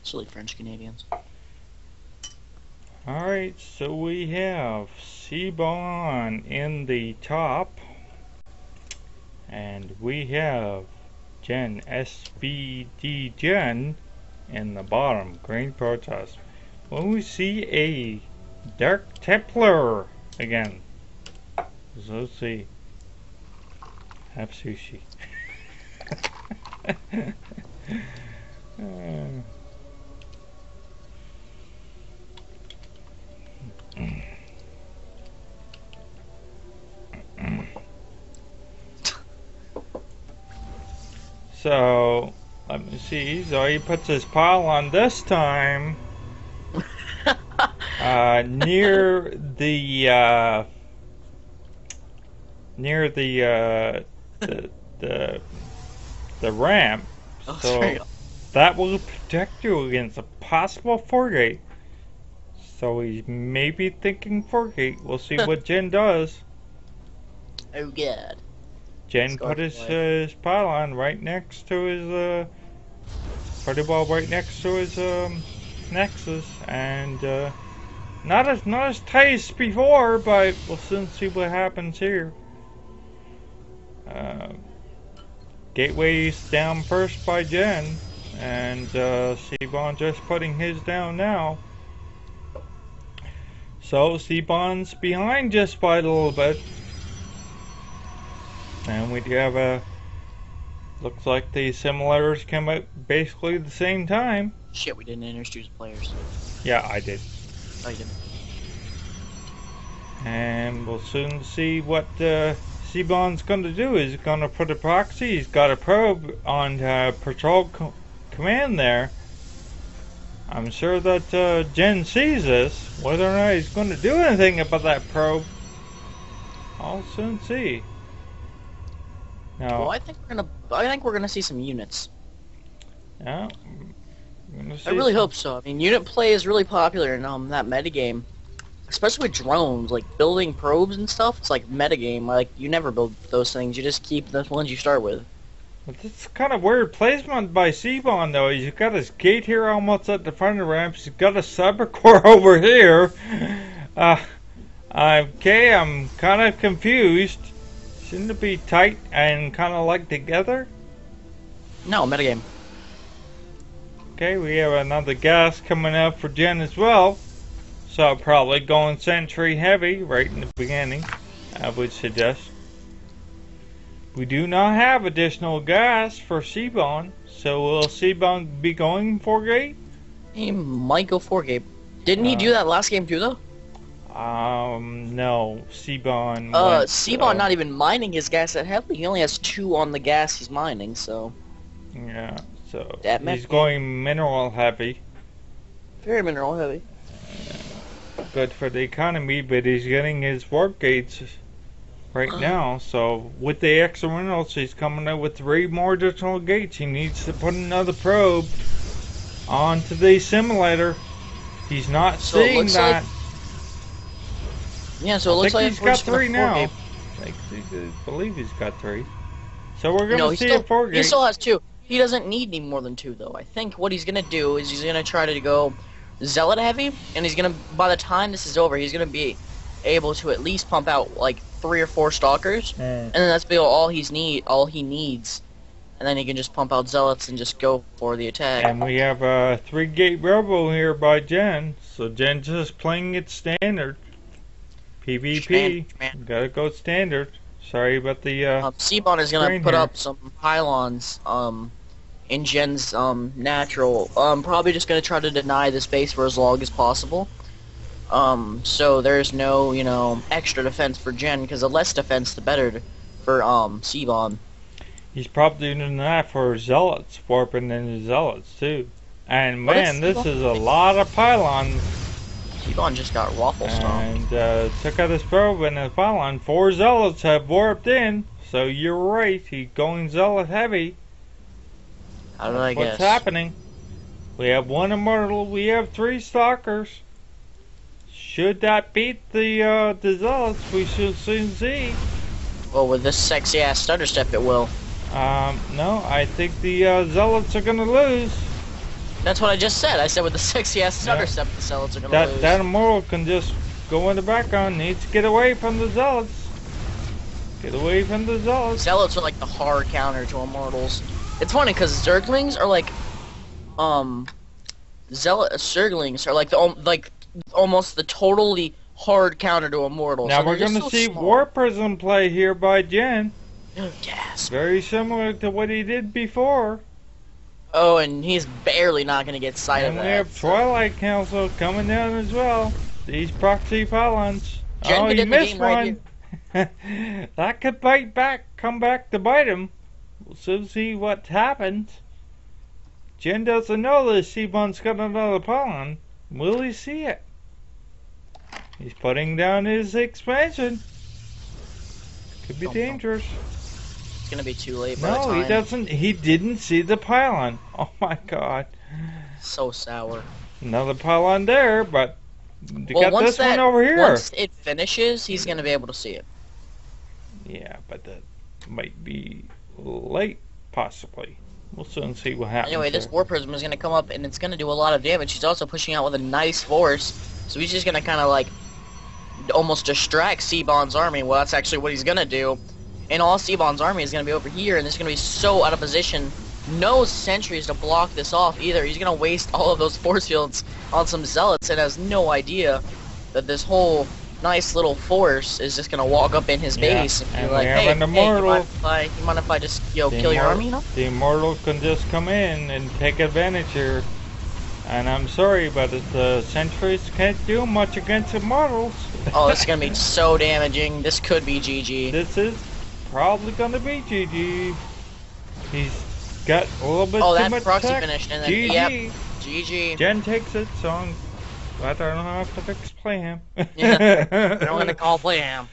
Silly French Canadians. Alright, so we have Seabon in the top, and we have Gen SBD Gen in the bottom, Green Protest. When we see a Dark Templar again. So let's see. Have sushi. So let me see. So he puts his pile on this time near the the ramp. Oh, So that will protect you against a possible 4-gate. So he's maybe thinking 4-gate. We'll see what Jen does. Oh god. Jen put his pylon right next to his pretty well right next to his nexus, and not as tight as before, but we'll soon see what happens here. Gateway's down first by Jen, and Seabon just putting his down now. So Seabon's behind just by a little bit. And we do have a... Looks like the simulators came out basically the same time. Shit, we didn't introduce players. Yeah, I did. Oh, you didn't. And we'll soon see what Seabon's going to do. He's going to put a proxy. He's got a probe on patrol command there. I'm sure that Jen sees this. Whether or not he's going to do anything about that probe, I'll soon see. Now, Well, I think we're gonna see some units. yeah, I really hope so. I mean, unit play is really popular in that metagame, especially with drones, like building probes and stuff. It's like metagame. Like you never build those things. You just keep the ones you start with. But it's kind of weird placement by Seabon though. He's got his gate here almost at the front of the ramps. He's got a cyber core over here. Okay, I'm kind of confused. Shouldn't it be tight and kind of like together? No, metagame. Okay, we have another gas coming up for Jen as well. So probably going sentry heavy right in the beginning, I would suggest. We do not have additional gas for Seabon, so will Seabon be going 4-gate? He might go 4-gate. Didn't he do that last game too, though? No. Seabon Seabon not even mining his gas that heavily. He only has 2 on the gas he's mining, so... Yeah, so he's going mineral heavy. Very mineral heavy. Good for the economy, but he's getting his warp gates right now, so with the extra minerals, he's coming out with 3 more additional gates. He needs to put another probe onto the simulator. He's not seeing that. Yeah, so it looks like he's got 3 now. I believe he's got 3. So we're gonna see a 4-gate. He still has 2. He doesn't need any more than 2, though. I think what he's gonna do is he's gonna try to go zealot heavy, and he's gonna, by the time this is over, he's gonna be able to at least pump out like 3 or 4 stalkers, and then that's all he needs, and then he can just pump out zealots and just go for the attack. And we have a 3-gate robo here by Jen, so Jen's just playing it standard. PvP, gotta go standard. Sorry about the Seabon is gonna put up some pylons in Jen's natural. Probably just gonna try to deny the space for as long as possible. So there's no, extra defense for Jen, because the less defense, the better for Seabon. He's probably doing that for zealots, warping in the zealots too. And man, this is a lot of pylons. Seabon just got waffle stomped. And took out his probe and his pylon. 4 zealots have warped in, so you're right. He's going zealot heavy. How did I guess? What's happening? We have 1 immortal. We have 3 stalkers. Should that beat the zealots? We should soon see. Well, with this sexy ass stutter step, it will. No, I think the zealots are gonna lose. That's what I just said. I said with the sexy ass stutter step, the Zealots are gonna lose. That immortal can just go in the background. Needs to get away from the Zealots. Get away from the Zealots. Zealots are like the hard counter to Immortals. It's funny because Zerglings are like, Zerglings are like almost the totally hard counter to Immortals. Now and we're they're gonna just so see small. War Prism play here by Jen. Yes. Very similar to what he did before. Oh, and he's barely not gonna get sight of And that. we have Twilight Council coming down as well. These proxy pylons. Jen Oh, could he end the missed game right one. That could come back to bite him. We'll soon see what happens. Jen doesn't know that Seabon's got another pylon. Will he see it? He's putting down his expansion. Could be dangerous. It's gonna be too late by the No, time. he doesn't. He didn't see the pylon. Oh my God. So sour. Another pylon there, but you Well, got this one over here. Once it finishes, he's gonna be able to see it. Yeah, but that might be late, possibly. We'll soon see what happens. Anyway, this there. War Prism is gonna come up and it's gonna do a lot of damage. He's also pushing out with a nice force, so he's just gonna kind of like almost distract Seabon's army. Well, that's actually what he's gonna do. And all Seabon's army is gonna be over here, and this is gonna be so out of position. No sentries to block this off either. He's gonna waste all of those force fields on some zealots and has no idea that this whole nice little force is just gonna walk up in his base and be and like, we have hey, an immortal. you mind if I just, The kill your army, you know? The immortal can just come in and take advantage here. And I'm sorry, but the sentries can't do much against immortals. Oh, this is gonna be so damaging. This could be GG. This is probably gonna be GG. He's got a little bit Oh, too that much proxy tech. finished, and then, GG. yep, GG. Jen takes it, so I don't have to explain him. Yeah, I'm gonna call play him.